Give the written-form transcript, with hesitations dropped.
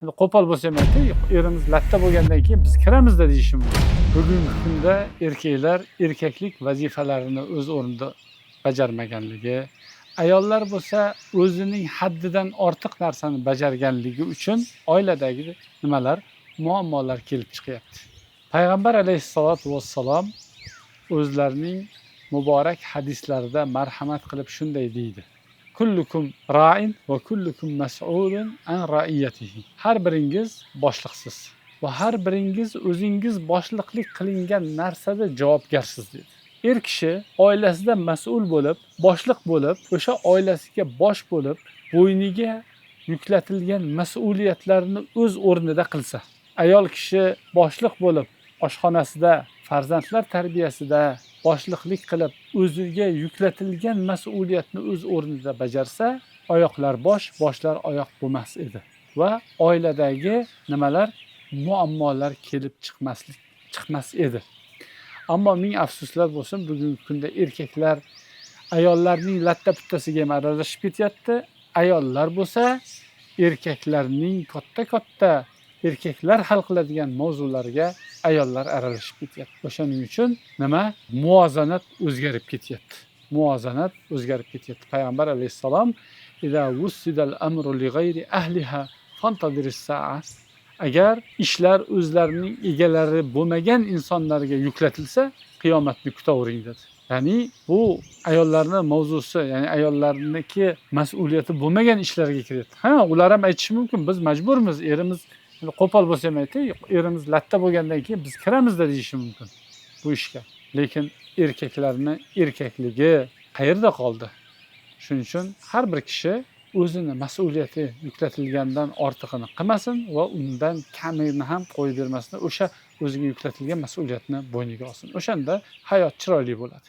Qo'pol bo'lsa ham aytay, erimiz latta bo'lgandan keyin biz kiramizda deyishi mumkin. Bugungi kunda erkaklar erkaklik vazifalarini o'z o'rnida bajarmaganligi, ayollar bo'lsa o'zining haddidan ortiq narsani bajarganligi uchun oiladagi nimalar, muammolar kelib chiqyapti. Payg'ambar alayhissalatu vassalom o'zlarining muborak hadislarida marhamat qilib shunday deydi: Kullukum ra'in va kullukum mas'ulun an ra'iyatihi. Har biringiz boshliqsiz va har biringiz o'zingiz boshliqlik qilingan narsada javobgarsiz dedi. Er kishi oilasida mas'ul bo'lib, boshliq bo'lib, o'sha oilasiga bosh bo'lib, bo'yniga yuklatilgan mas'uliyatlarni o'z o'rnida qilsa, ayol kishi boshliq bo'lib, oshxonasida, farzandlar tarbiyasida boshliqlik qilib, o'ziga yuklatilgan mas'uliyatni o'z o'rnida bajarsa, oyoqlar bosh, boshlar oyoq bo'lmas edi va oiladagi nimalar, muammolar kelib chiqmas edi. Ammo ming afsuslar bo'lsin, bugungi kunda erkaklar ayollarning latta puttasiga ham aralashib ketyapti. Ayollar bo'lsa erkaklarning katta erkaklar hal qiladigan mavzularga ayollar aralashib ketyapti. O'shaning uchun nima? Muvozanat o'zgarib ketyapti. Muvozanat o'zgarib ketyapti. Payg'ambar alayhissalom: "Iza wussidal amru li g'ayri ahliha fantadiris sa'a." Agar ishlar o'zlarining egalari bo'lmagan insonlarga yuklatilsa, qiyomatni kutavering dedi. Ya'ni bu ayollarning mavzusi, ya'ni ayollarniki mas'uliyati bo'lmagan ishlarga kiryapti. Ha, ular ham aytishi mumkin, biz majburmiz, erimiz qo'pol bo'lsa ham aytay, erimiz latta bo'lgandan keyin biz kiramizda deyishi mumkin bu ishga. Lekin erkaklarning erkakligi qayerda qoldi? Shuning uchun har bir kishi o'zini mas'uliyati yuklatilgandan ortig'ini qilmasin va undan kamini ham qo'yib bermasin. O'sha o'ziga yuklatilgan mas'uliyatni bo'yniga olsin. O'shanda hayot chiroyli bo'ladi.